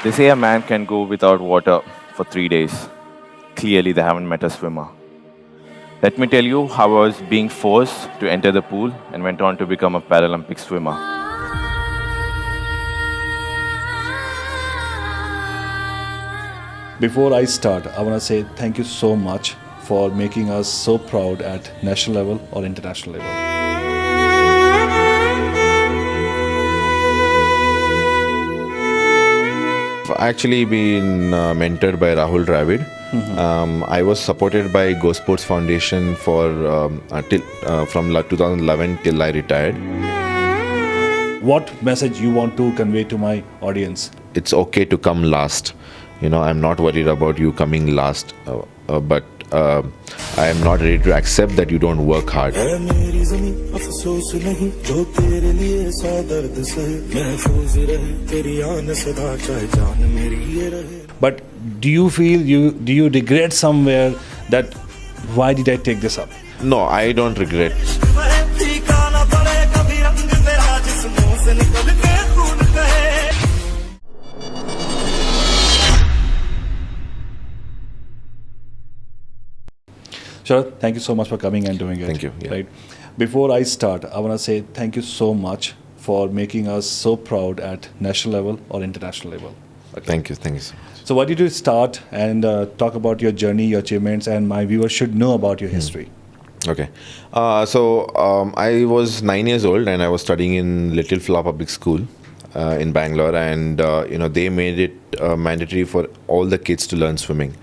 They say a man can go without water for 3 days. Clearly, they haven't met a swimmer. Let me tell you how I was being forced to enter the pool and went on to become a Paralympic swimmer. Before I start, I want to say thank you so much for making us so proud at national level or international level. I've actually been mentored by Rahul Dravid. I was supported by GoSports Foundation for from 2011 till I retired. What message you want to convey to my audience? It's okay to come last. I'm not worried about you coming last, but I am not ready to accept that you don't work hard. But do you feel do you regret somewhere that why did I take this up? No, I don't regret. Sharath, thank you so much for coming and doing it. Thank you. Yeah. Right. Before I start, I want to say thank you so much for making us so proud at national level or international level. Okay. Thank you so much. So why did you start and talk about your journey, your achievements, and my viewers should know about your history? Okay. I was 9 years old and I was studying in Little Flower Public School in Bangalore, and they made it mandatory for all the kids to learn swimming.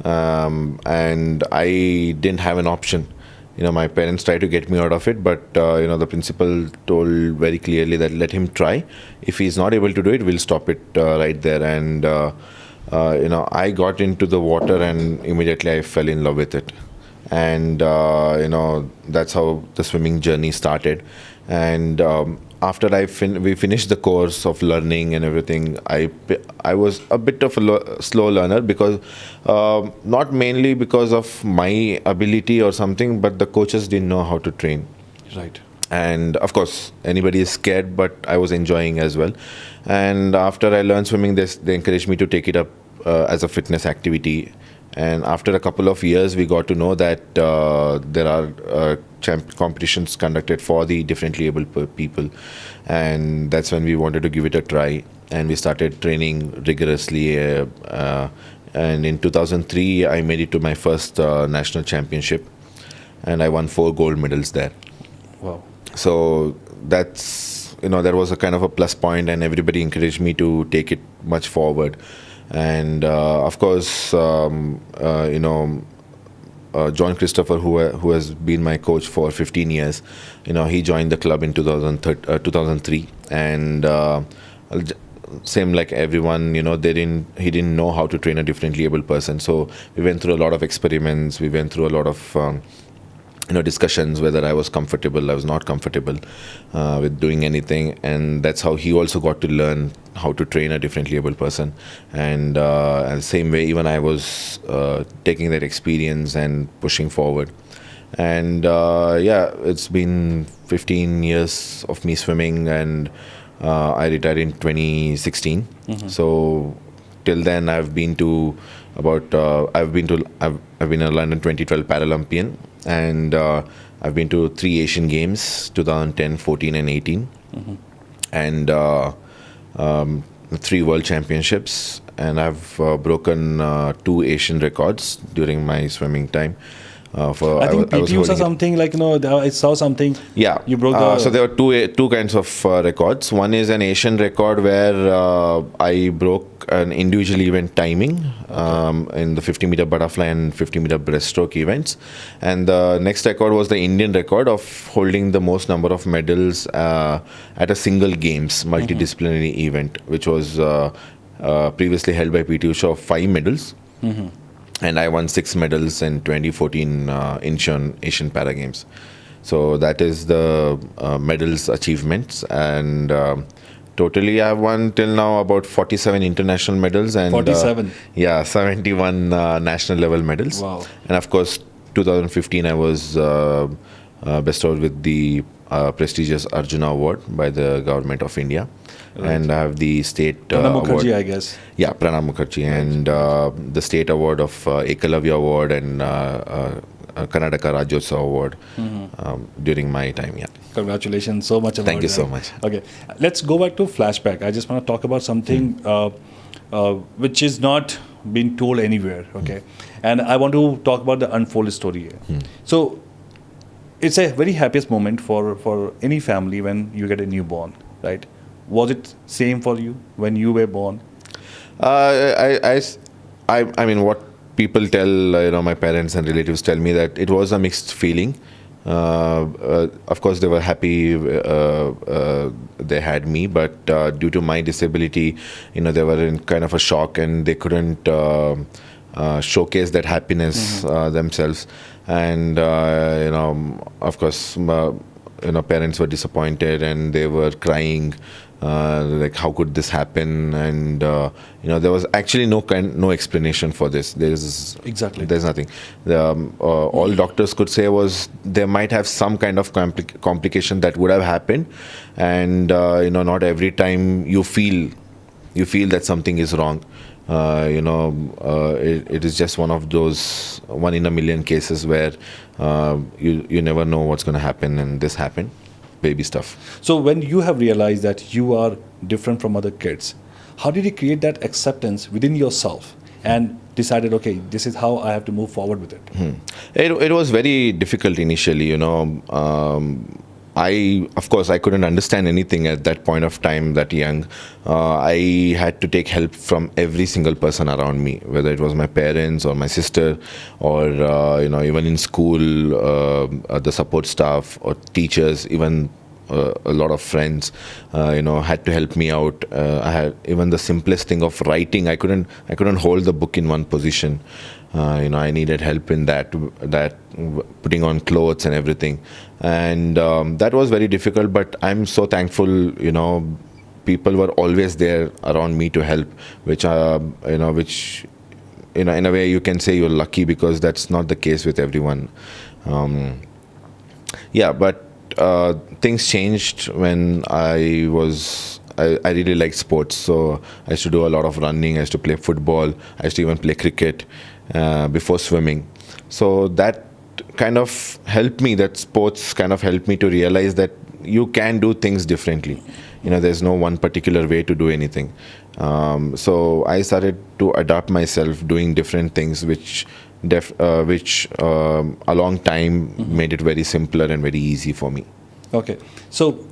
And I didn't have an option. My parents tried to get me out of it, but the principal told very clearly that let him try. If he's not able to do it, we'll stop it right there. And I got into the water and immediately I fell in love with it. And that's how the swimming journey started. And after we finished the course of learning and everything, I was a bit of a slow learner, because not mainly because of my ability or something, but the coaches didn't know how to train. Right. And of course, anybody is scared, but I was enjoying as well. And after I learned swimming, they encouraged me to take it up as a fitness activity. And after a couple of years, we got to know that there are competitions conducted for the differently abled people. And that's when we wanted to give it a try. And we started training rigorously. And in 2003, I made it to my first national championship. And I won 4 gold medals there. Wow. So that's, that was a kind of a plus point, and everybody encouraged me to take it much forward. And of course, John Christopher, who has been my coach for 15 years, he joined the club in 2003, and same like everyone, he didn't know how to train a differently able person. So we went through a lot of experiments. We went through a lot of discussions whether I was comfortable, I was not comfortable with doing anything. And that's how he also got to learn how to train a differently able person. And the same way, even I was taking that experience and pushing forward. And it's been 15 years of me swimming, and I retired in 2016. Mm-hmm. So till then, I've been a London 2012 Paralympian, and I've been to 3 Asian Games, 2010, 14 and 18, mm-hmm. and 3 World Championships, and I've broken 2 Asian records during my swimming time. I think PT saw something like, I saw something. Yeah. You broke so there were two kinds of records. One is an Asian record where I broke an individual event timing in the 50-meter butterfly and 50-meter breaststroke events. And the next record was the Indian record of holding the most number of medals at a single games multidisciplinary mm-hmm. event, which was previously held by PT Usha of 5 medals. Mm-hmm. And I won 6 medals in 2014 Asian Para Games. So that is the medals achievements. And totally I've won till now about 47 international medals. And 47? 71 national level medals. Wow. And of course, 2015 I was bestowed with the prestigious Arjuna Award by the government of India. Right. And I have the state Pranab award. Mukherjee, I guess. Yeah, Pranab Mukherjee, and the state award of Ekalavya Award and Karnataka Rajyotsav Award during my time. Yeah. Congratulations so much about Thank you that. so much. Okay, let's go back to flashback. I just want to talk about something which is not being told anywhere. Okay, and I want to talk about the unfolded story here. So it's a very happiest moment for any family when you get a newborn, right? Was it same for you when you were born? I mean, what people tell, my parents and relatives tell me that it was a mixed feeling. Of course, they were happy they had me, but due to my disability, they were in kind of a shock and they couldn't showcase that happiness themselves. And of course, parents were disappointed and they were crying. Like, how could this happen? And there was actually no explanation for this. There's nothing. All doctors could say was there might have some kind of complication that would have happened, and not every time you feel that something is wrong. It is just one of those 1 in a million cases where you never know what's going to happen, and this happened. Baby stuff. So when you have realized that you are different from other kids, how did you create that acceptance within yourself and decided, okay, this is how I have to move forward with it? It was very difficult initially, Of course, I couldn't understand anything at that point of time, that young. I had to take help from every single person around me, whether it was my parents or my sister, or even in school, the support staff or teachers, even a lot of friends, had to help me out. I had even the simplest thing of writing. I couldn't hold the book in one position. I needed help in that putting on clothes and everything, and that was very difficult. But I'm so thankful, people were always there around me to help, which in a way you can say you're lucky, because that's not the case with everyone. But things changed when I really liked sports, so I used to do a lot of running. I used to play football. I used to even play cricket before swimming. So that kind of helped me. That sports kind of helped me to realize that you can do things differently. There's no one particular way to do anything. So I started to adapt myself, doing different things, which a long time made it very simpler and very easy for me. Okay, so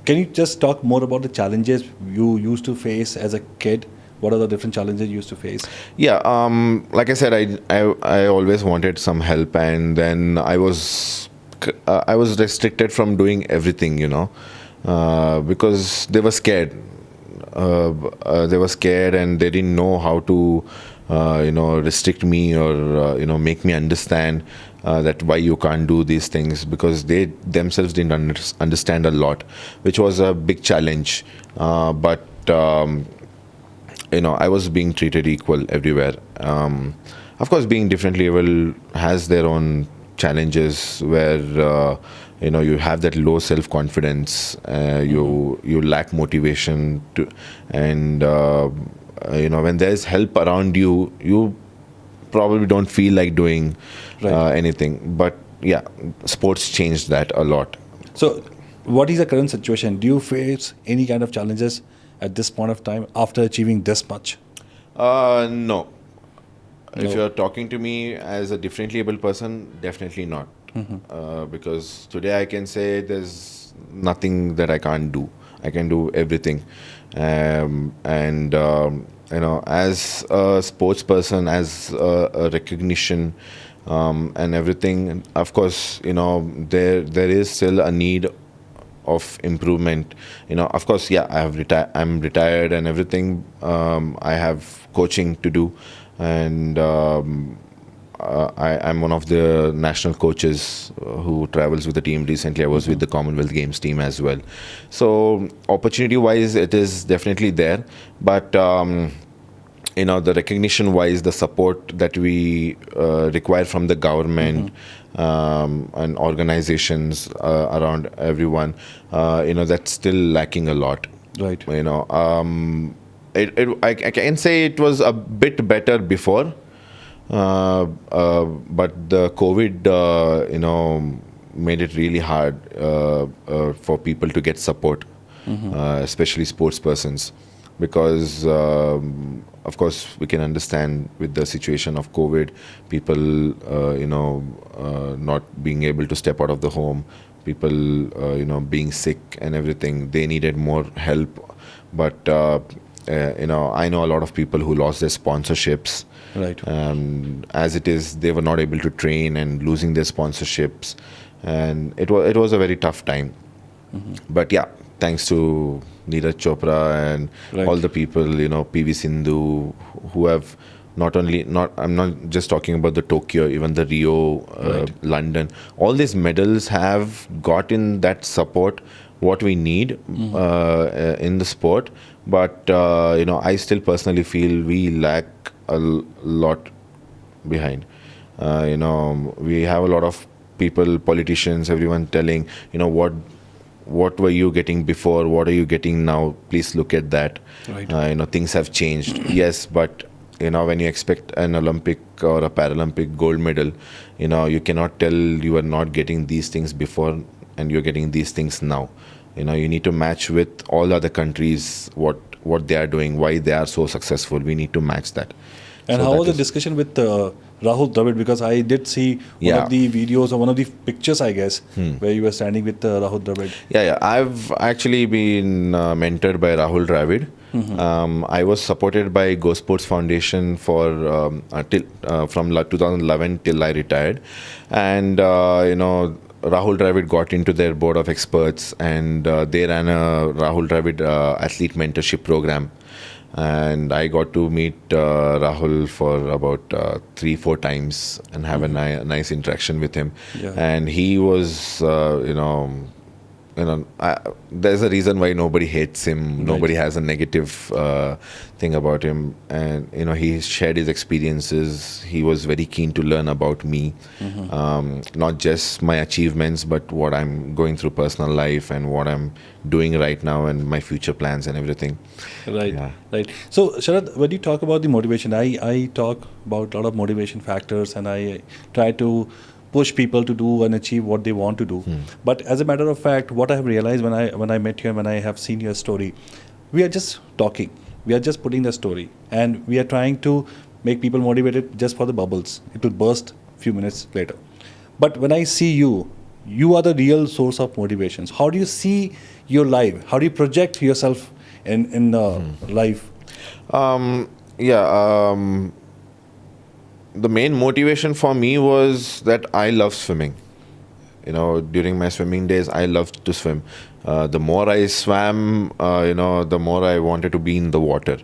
can you just talk more about the challenges you used to face as a kid? What are the different challenges you used to face? Yeah, like I said, I always wanted some help, and then I was restricted from doing everything, because they were scared. They were scared, and they didn't know how to, restrict me or make me understand that why you can't do these things, because they themselves didn't understand a lot, which was a big challenge. But I was being treated equal everywhere. Of course, being differently able has their own challenges, where you have that low self-confidence, you lack motivation to, and when there's help around you, you probably don't feel like doing anything. But yeah, sports changed that a lot. So what is the current situation? Do you face any kind of challenges at this point of time after achieving this much? No. If you're talking to me as a differently able person, definitely not. Because today I can say there's nothing that I can't do. I can do everything. As a sports person, as a recognition and everything, of course, there is still a need of improvement. Of course, yeah, I'm retired and everything. I have coaching to do, and I'm one of the national coaches who travels with the team. Recently, I was with the Commonwealth Games team as well. So opportunity-wise, it is definitely there. But the recognition wise, the support that we require from the government and organizations around everyone, that's still lacking a lot. Right. I can say it was a bit better before, but the COVID, made it really hard for people to get support, especially sports persons, because of course we can understand with the situation of COVID, people not being able to step out of the home, people being sick and everything. They needed more help, but I know a lot of people who lost their sponsorships. Right. As it is, they were not able to train and losing their sponsorships, and it was a very tough time. But yeah, thanks to Neeraj Chopra and Right. all the people, PV Sindhu, who have I'm not just talking about the Tokyo, even the Rio, Right. London. All these medals have gotten that support what we need in the sport. But I still personally feel we lack a lot behind. We have a lot of people, politicians, everyone telling, what were you getting before? What are you getting now? Please look at that. Right. Things have changed. Yes, but when you expect an Olympic or a Paralympic gold medal, you cannot tell you are not getting these things before and you're getting these things now. You need to match with all other countries, what they are doing, why they are so successful. We need to match that. And So how that was the is- discussion with Rahul Dravid? Because I did see one of the videos or one of the pictures, I guess, where you were standing with Rahul Dravid. Yeah. I've actually been mentored by Rahul Dravid. I was supported by GoSports Foundation for from 2011 till I retired, and Rahul Dravid got into their board of experts, and they ran a Rahul Dravid athlete mentorship program. And I got to meet Rahul for about 3-4 times and have a nice interaction with him. Yeah. And he was, there's a reason why nobody hates him. Right. Nobody has a negative thing about him. And, he shared his experiences. He was very keen to learn about me, not just my achievements, but what I'm going through personal life and what I'm doing right now and my future plans and everything. Right, Yeah. right. So, Sharath, when you talk about the motivation, I talk about a lot of motivation factors, and I try to push people to do and achieve what they want to do. But as a matter of fact, what I have realized when I met you and when I have seen your story, we are just talking. We are just putting the story, and we are trying to make people motivated just for the bubbles. It will burst a few minutes later. But when I see you, you are the real source of motivations. How do you see your life? How do you project yourself in life? The main motivation for me was that I love swimming. During my swimming days, I loved to swim. The more I swam, the more I wanted to be in the water.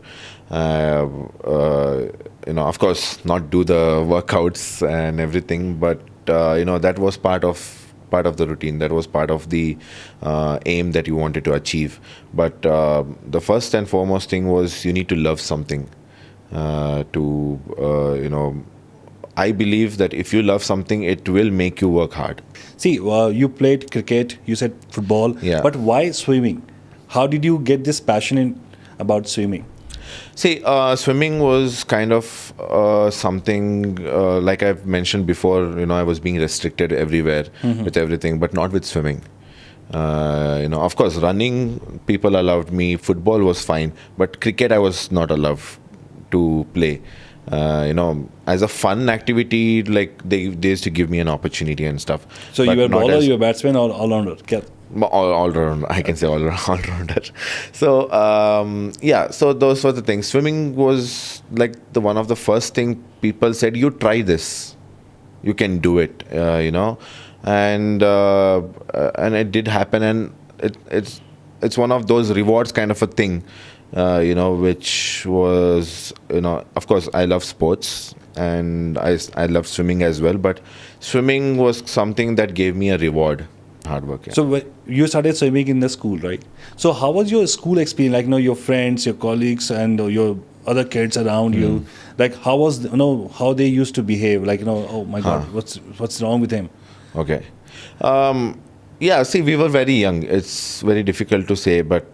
Of course, not do the workouts and everything, but that was part of the routine. That was part of the aim that you wanted to achieve. But the first and foremost thing was you need to love something. I believe that if you love something, it will make you work hard. See, you played cricket, you said football, Yeah. but why swimming? How did you get this passion about swimming? See, swimming was kind of something like I've mentioned before. I was being restricted everywhere with everything, but not with swimming. Of course, running, people allowed me. Football was fine, but cricket I was not allowed to play. As a fun activity, like they used to give me an opportunity and stuff. So but you were not bowler, as- you were batsman, or all-rounder? all round, I can say all rounder. So so those were the things. Swimming was like one of the first thing people said, you try this, you can do it, and it did happen, and it's one of those rewards kind of a thing, which was, of course I love sports and I love swimming as well, but swimming was something that gave me a reward. Hard work. Yeah. So you started swimming in the school, right? So how was your school experience? Like, your friends, your colleagues, and your other kids around you, like how was how they used to behave, like oh my God, what's wrong with him? Okay. Yeah, see, we were very young. It's very difficult to say, but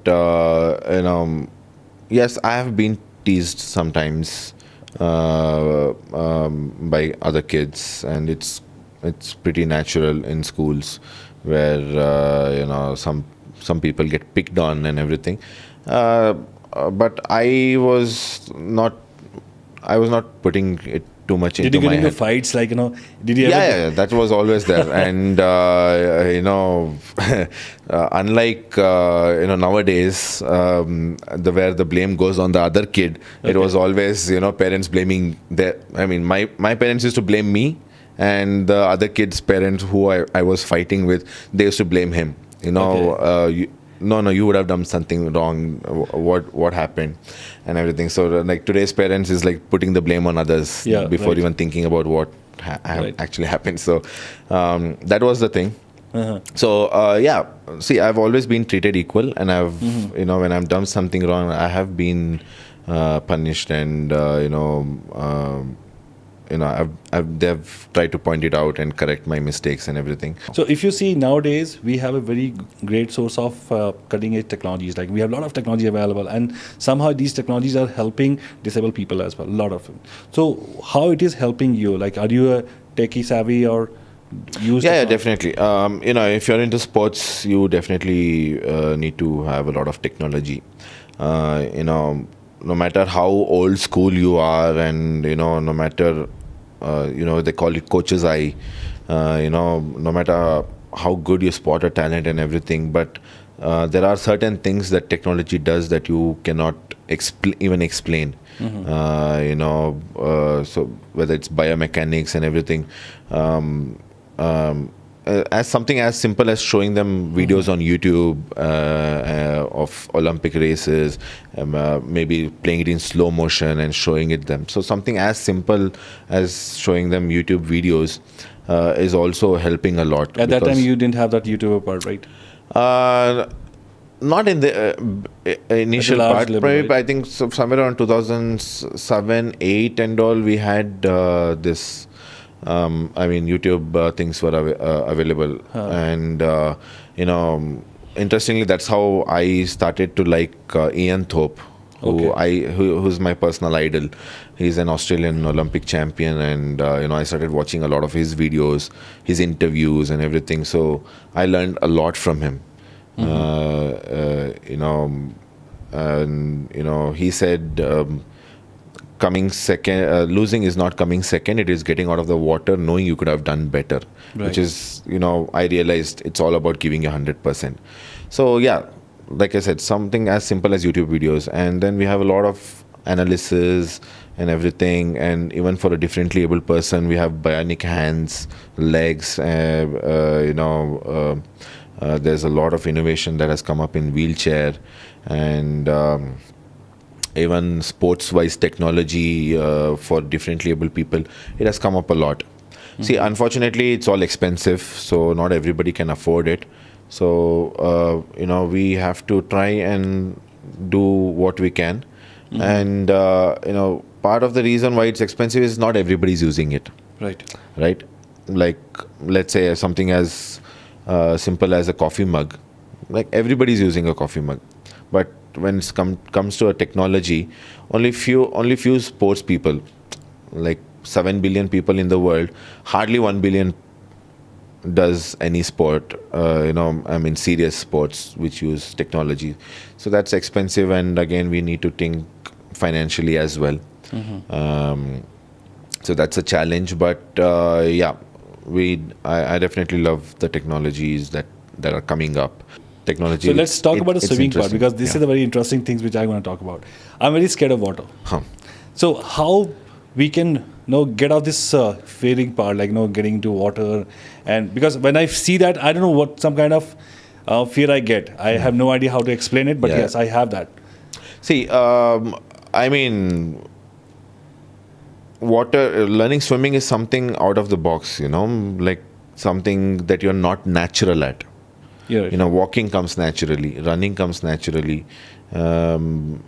yes, I have been teased sometimes by other kids, and it's pretty natural in schools where some people get picked on and everything. But I was not putting it too much Did into you get my into head. fights, like did you ever Yeah, that was always there. And unlike nowadays, where the blame goes on the other kid, it was always parents blaming their. I mean, my parents used to blame me, and the other kid's parents who I was fighting with, they used to blame him. No, you would have done something wrong. What happened, and everything. So like today's parents is like putting the blame on others before even thinking about what actually happened. So that was the thing. So yeah, see, I've always been treated equal, and I've when I've done something wrong, I have been punished, and they've tried to point it out and correct my mistakes and everything. So if you see nowadays, we have a very great source of cutting edge technologies. Like we have a lot of technology available, and somehow these technologies are helping disabled people as well, a lot of them. So how it is helping you? Like, are you a techie savvy or use? Yeah, definitely. If you're into sports, you definitely need to have a lot of technology. No matter how old school you are, and no matter they call it coach's eye, no matter how good you spot a talent and everything, but there are certain things that technology does that you cannot even explain. So whether it's biomechanics and everything, as something as simple as showing them videos on YouTube of Olympic races, maybe playing it in slow motion and showing it them. So something as simple as showing them YouTube videos is also helping a lot. At that time, you didn't have that YouTuber part, right? Not in the initial part. Right? I think somewhere around 2007, 8 and all, we had this. YouTube things were available, and interestingly, that's how I started to like Ian Thorpe, who's my personal idol. He's an Australian Olympic champion, and I started watching a lot of his videos, his interviews, and everything. So I learned a lot from him. He said. Coming second, losing is not coming second. It is getting out of the water, knowing you could have done better. Right. Which is, I realized it's all about giving you 100%. So yeah, like I said, something as simple as YouTube videos, and then we have a lot of analysis and everything. And even for a differently able person, we have bionic hands, legs. There's a lot of innovation that has come up in wheelchair, and even sports-wise technology for differently able people, it has come up a lot. See, unfortunately, it's all expensive, so not everybody can afford it. So, we have to try and do what we can. And, part of the reason why it's expensive is not everybody's using it. Right? Like, let's say something as simple as a coffee mug. Like, everybody's using a coffee mug. But when it comes to a technology, only few sports people, like 7 billion people in the world, hardly 1 billion does any sport, serious sports which use technology. So that's expensive, and again, we need to think financially as well. So that's a challenge, but I definitely love the technologies that are coming up. Technology. So let's talk about the swimming part, because this is the very interesting things which I want to talk about. I'm very scared of water. So how we can get out this fearing part, like getting into water, and because when I see that, I don't know what some kind of fear I get. I have no idea how to explain it, but yes, I have that. See, learning swimming is something out of the box, like something that you're not natural at. Yeah, right. Walking comes naturally, running comes naturally, playing,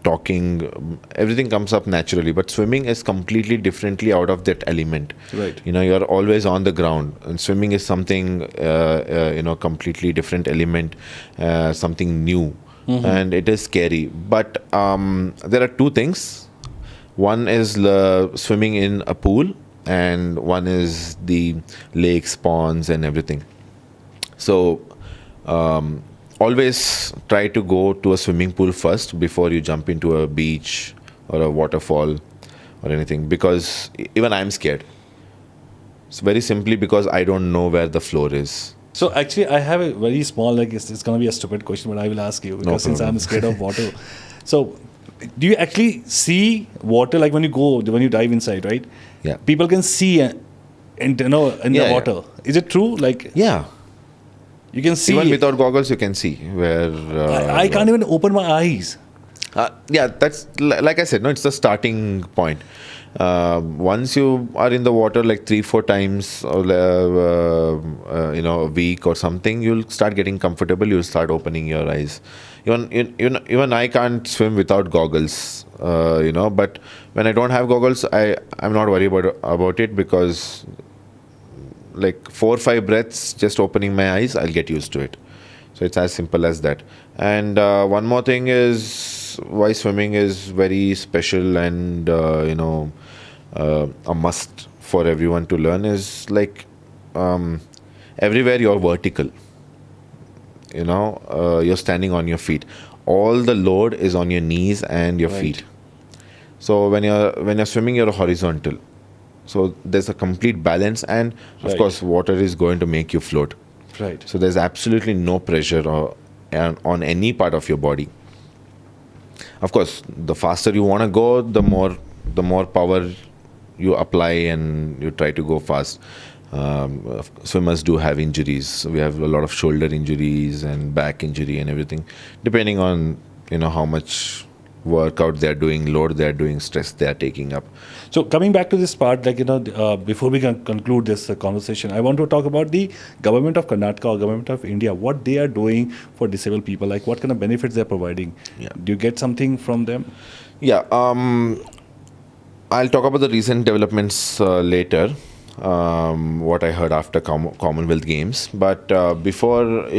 talking, everything comes up naturally. But swimming is completely differently out of that element. Right. You're always on the ground, and swimming is something, completely different element, something new, and it is scary. But there are two things. One is swimming in a pool, and one is the lakes, ponds, and everything. So, always try to go to a swimming pool first before you jump into a beach or a waterfall or anything, because even I'm scared. It's very simply because I don't know where the floor is. So actually, I have a very small, it's going to be a stupid question, but I will ask you, because since I'm scared of water. So, do you actually see water, like when you dive inside, right? Yeah. People can see in the water. Is it true? Like, Yeah. you can see. Even without goggles, you can see where. I can't even open my eyes. That's like I said. No, it's the starting point. Once you are in the water like 3-4 times, a week or something, you'll start getting comfortable. You'll start opening your eyes. Even I can't swim without goggles. But when I don't have goggles, I'm not worried about it, because like 4 or 5 breaths, just opening my eyes, I'll get used to it. So it's as simple as that. And one more thing is why swimming is very special and a must for everyone to learn is like everywhere you're vertical. You're standing on your feet. All the load is on your knees and your feet. So when you're swimming, you're horizontal. So there's a complete balance, and of course, water is going to make you float. Right. So there's absolutely no pressure on any part of your body. Of course, the faster you want to go, the more power you apply, and you try to go fast. Swimmers do have injuries. We have a lot of shoulder injuries and back injury and everything, depending on how much workout they are doing, load they are doing, stress they are taking up. So coming back to this part, before we can conclude this conversation, I want to talk about the government of Karnataka or government of India, what they are doing for disabled people, like what kind of benefits they are providing. Yeah. Do you get something from them? Yeah, I'll talk about the recent developments later, what I heard after Commonwealth Games. But before,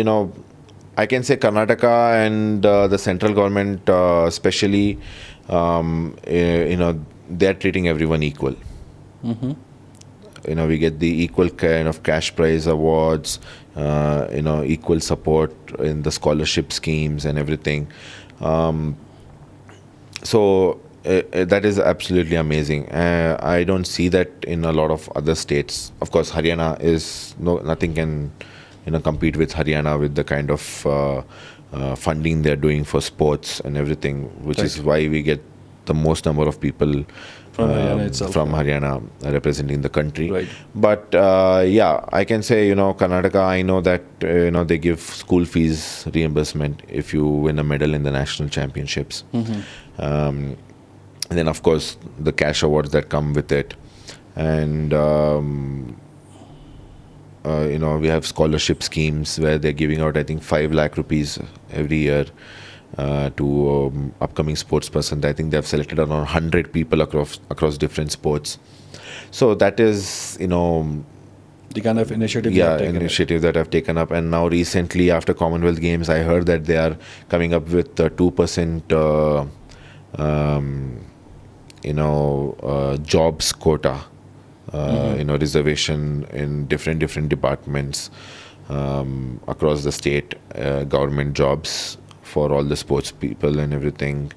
I can say Karnataka and the central government especially, they're treating everyone equal. We get the equal kind of cash prize awards, equal support in the scholarship schemes and everything. So that is absolutely amazing. I don't see that in a lot of other states. Of course, Haryana is nothing can compete with Haryana with the kind of funding they're doing for sports and everything, which is why we get the most number of people from Haryana itself, from Haryana representing the country. Right. But I can say Karnataka, I know that they give school fees reimbursement if you win a medal in the national championships. And then of course the cash awards that come with it, and we have scholarship schemes where they're giving out, I think, 5 lakh rupees every year to upcoming sports person. I think they have selected around 100 people across different sports. So that is, the kind of initiative that I've taken up. And now recently, after Commonwealth Games, I heard that they are coming up with 2% jobs quota. Reservation in different departments across the state, government jobs for all the sports people and everything.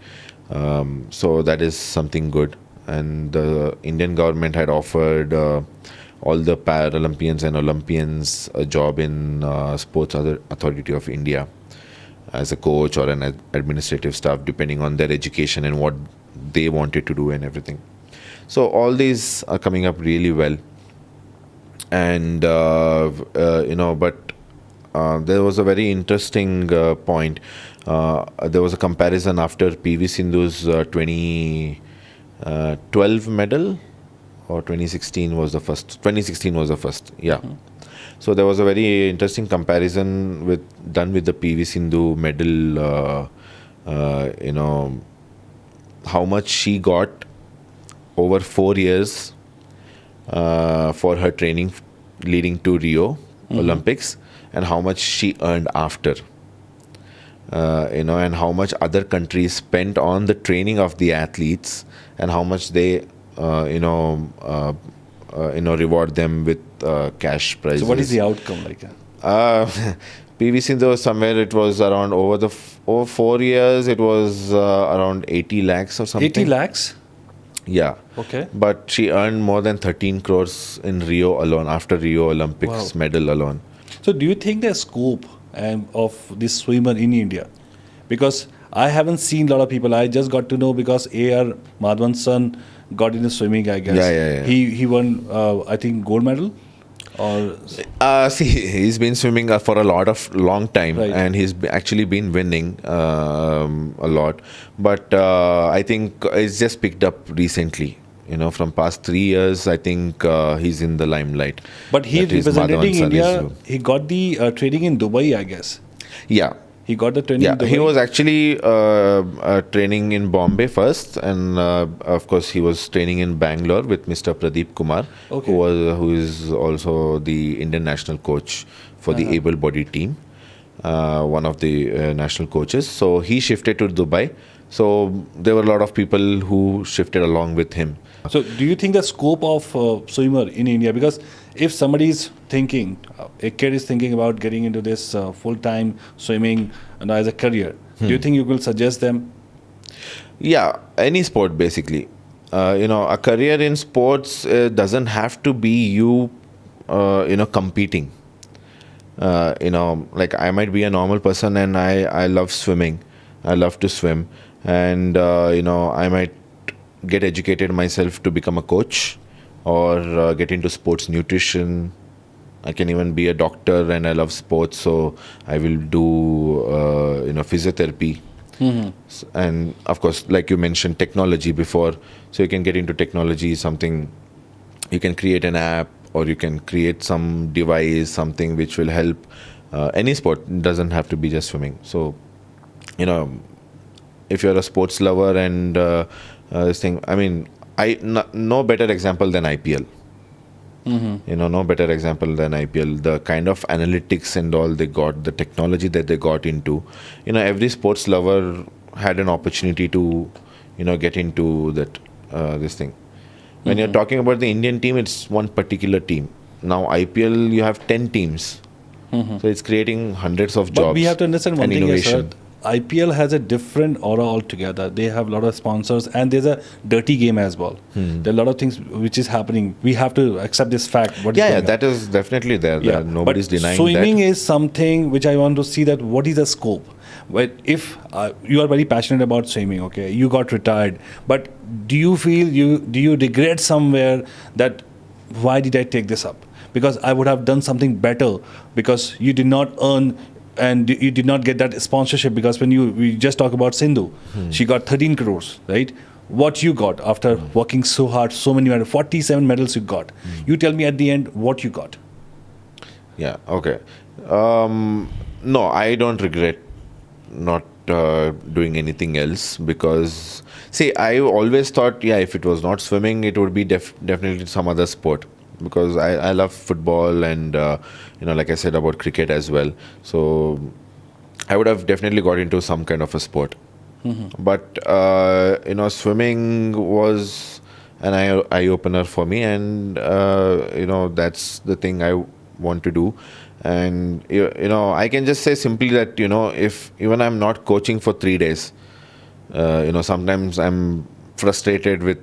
So that is something good. And the Indian government had offered all the Paralympians and Olympians a job in Sports Authority of India as a coach or an administrative staff, depending on their education and what they wanted to do and everything. So all these are coming up really well, and but there was a very interesting point. There was a comparison after PV Sindhu's 2012 medal, or 2016 was the first. 2016 was the first, yeah. So there was a very interesting comparison done with the PV Sindhu medal. How much she got over 4 years for her training leading to Rio Olympics, and how much she earned after. And how much other countries spent on the training of the athletes, and how much they, reward them with cash prizes. So what is the outcome like? PV Sindhu, somewhere it was around over 4 years, it was around 80 lakhs or something. 80 lakhs? Yeah. Okay. But she earned more than 13 crores in Rio alone, after Rio Olympics medal alone. So do you think there's scope of this swimmer in India? Because I haven't seen a lot of people. I just got to know because A.R. Madhavan's son got into swimming, I guess. Yeah. He won, I think, gold medal? Or See, he's been swimming for a long time, Right. and he's actually been winning a lot. But I think it's just picked up recently. From past 3 years, I think he's in the limelight. But he That is representing Madhavan's son India. is- He got the training in Dubai, I guess. Yeah. He got the training Yeah, in Dubai. he was actually training in Bombay first, and of course he was training in Bangalore with Mr. Pradeep Kumar, Okay. who is also the Indian national coach for the able-bodied team, one of the national coaches. So he shifted to Dubai. So there were a lot of people who shifted along with him. So, do you think the scope of swimmer in India? Because if somebody is thinking, a kid is thinking about getting into this full-time swimming as a career, do you think you will suggest them? Yeah, any sport basically. A career in sports doesn't have to be you, competing. Like I might be a normal person and I love swimming. I love to swim. And, I might get educated myself to become a coach, or get into sports nutrition. I can even be a doctor, and I love sports, so I will do physiotherapy. And of course, like you mentioned, technology before, so you can get into technology. Something you can create an app, or you can create some device, something which will help any sport. It doesn't have to be just swimming. So if you're a sports lover and this thing, I mean, no better example than IPL. No better example than IPL. The kind of analytics and all they got, the technology that they got into. Every sports lover had an opportunity to, get into that this thing. When you're talking about the Indian team, it's one particular team. Now IPL, you have 10 teams. So it's creating hundreds of jobs. But we have to understand one and thing, innovation. sir. IPL has a different aura altogether. They have a lot of sponsors, and there's a dirty game as well. There are a lot of things which is happening. We have to accept this fact. That is definitely there. Nobody's but denying swimming that. is something which I want to see that what is the scope. But if you are very passionate about swimming, okay, you got retired, but do you feel do you regret somewhere that why did I take this up? Because I would have done something better, because you did not earn and you did not get that sponsorship. Because when we just talk about Sindhu, she got 13 crores, right? What you got after working so hard, so many medals, 47 medals you got. You tell me at the end what you got. Yeah, okay. No, I don't regret not doing anything else, because, see, I always thought, if it was not swimming, it would be definitely some other sport. Because I love football and, like I said about cricket as well. So I would have definitely got into some kind of a sport. But, swimming was an eye-opener for me. And, that's the thing I want to do. And, I can just say simply that, if even I'm not coaching for 3 days, sometimes I'm frustrated with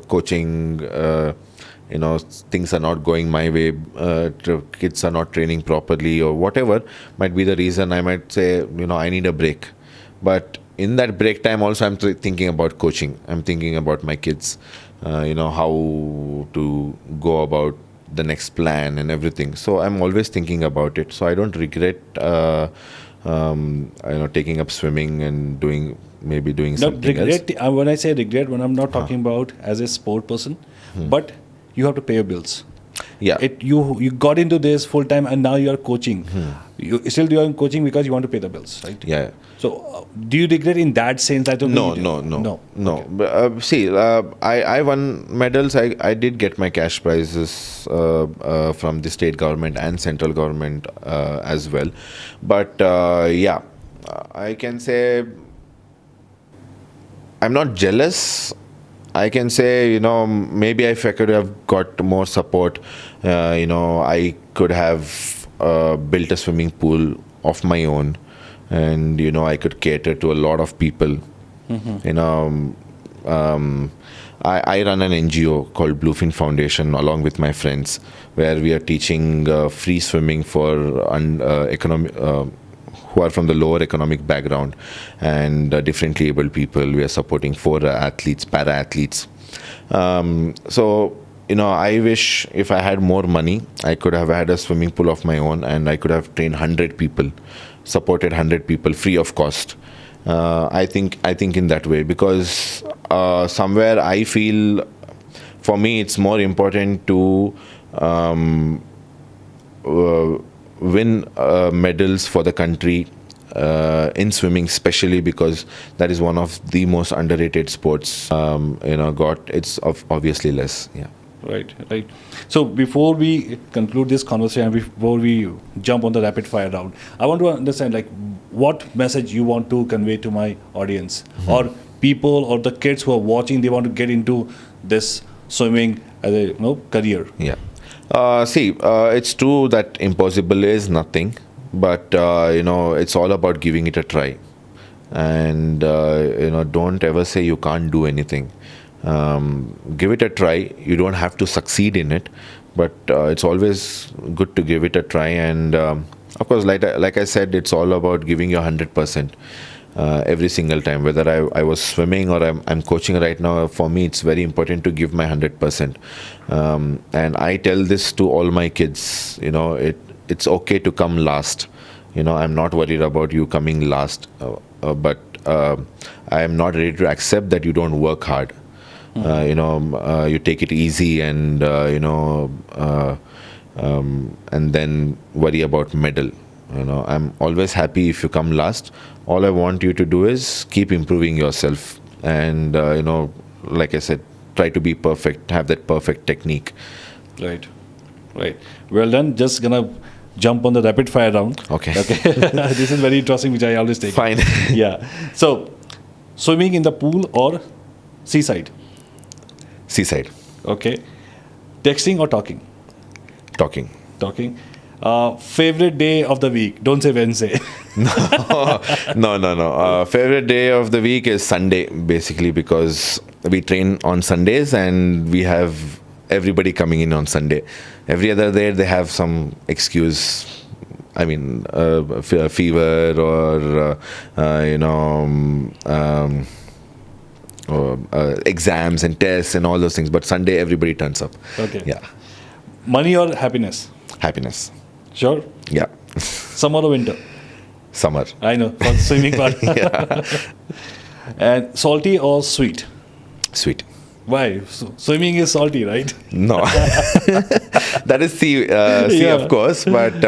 coaching, things are not going my way, kids are not training properly, or whatever might be the reason. I might say, I need a break. But in that break time also, I'm thinking about coaching. I'm thinking about my kids, how to go about the next plan and everything. So I'm always thinking about it. So I don't regret, taking up swimming and doing something else. When I say regret, when I'm not talking about as a sport person, but you have to pay your bills. Yeah. You got into this full time, and now you are coaching. You still doing coaching because you want to pay the bills, right? Yeah. So, do you regret in that sense? I don't No. Okay. But, see, I won medals. I did get my cash prizes from the state government and central government as well. But yeah, I can say I'm not jealous. I can say, maybe if I could have got more support, I could have built a swimming pool of my own, and I could cater to a lot of people. I run an NGO called Bluefin Foundation along with my friends, where we are teaching free swimming for who are from the lower economic background and differently abled people. We are supporting 4 athletes, para athletes. So I wish if I had more money, I could have had a swimming pool of my own, and I could have trained 100 people, supported 100 people free of cost. I think in that way, because somewhere I feel, for me, it's more important to win medals for the country in swimming, especially because that is one of the most underrated sports. It's obviously less. Yeah. Right. So before we conclude this conversation, before we jump on the rapid fire round, I want to understand what message you want to convey to my audience, or people, or the kids who are watching. They want to get into this swimming as a career. Yeah. It's true that impossible is nothing, but it's all about giving it a try, and don't ever say you can't do anything. Give it a try. You don't have to succeed in it, but it's always good to give it a try. And of course, like I said, it's all about giving your 100% every single time. Whether I was swimming or I'm coaching right now, for me it's very important to give my 100%. And I tell this to all my kids. It's okay to come last. I'm not worried about you coming last, but I am not ready to accept that you don't work hard. You take it easy, and and then worry about medal. I'm always happy if you come last. All I want you to do is keep improving yourself, and like I said, try to be perfect, have that perfect technique. Right. Well done. Just gonna jump on the rapid fire round. Okay. This is very interesting, which I always take. Fine. Yeah. So, swimming in the pool or seaside? Seaside. Okay. Texting or talking? Talking. Favorite day of the week? Don't say Wednesday. No. Favorite day of the week is Sunday, basically, because we train on Sundays and we have everybody coming in on Sunday. Every other day they have some excuse. I mean, fever or exams and tests and all those things. But Sunday everybody turns up. Okay. Yeah. Money or happiness? Happiness. Sure. Yeah. Summer or winter? Summer. I know, for the swimming part. Yeah. And salty or sweet? Sweet. Why? Swimming is salty, right? No. That is sea, Yeah. of course. But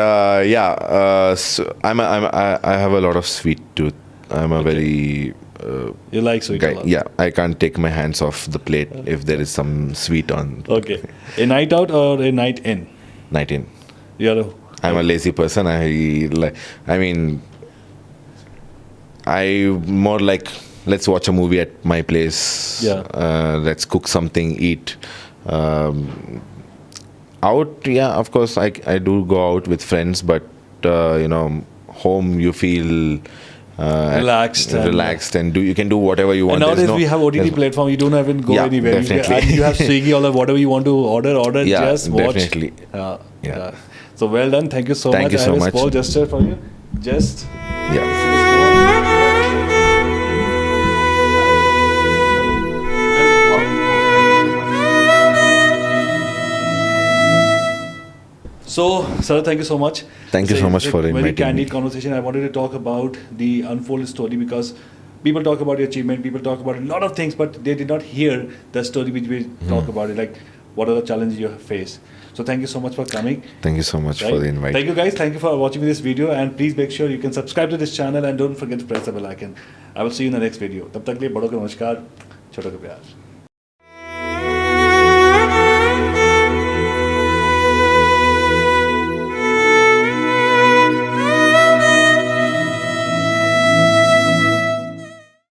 so I have a lot of sweet tooth. I'm a very You like sweet guy. a lot. Yeah, I can't take my hands off the plate if there is some sweet on. Okay. A night out or a night in? Night in. I'm a lazy person. I more like, let's watch a movie at my place. Yeah. Let's cook something, eat. Out, yeah, of course, I do go out with friends, but home you feel relaxed and you can do whatever you want. And nowadays we have OTT platform. You don't even go anywhere. Definitely. You have Swiggy or whatever you want to order. Yeah, just watch. definitely. Yeah. So well done. Thank you so much. Thank you so I have much. a small gesture for you. Just. Yeah. So, sir, thank you so much. Thank you so much for inviting me. Very candid conversation. I wanted to talk about the unfolded story because people talk about your achievement, people talk about a lot of things, but they did not hear the story which we talk about it. Like what are the challenges you have faced. So thank you so much for coming. Thank you so much Right? for the invite. Thank you guys. Thank you for watching this video, and please make sure you can subscribe to this channel and don't forget to press the bell icon. I will see you in the next video. तब तक के लिए बड़ों को नमस्कार, छोटों को प्यार.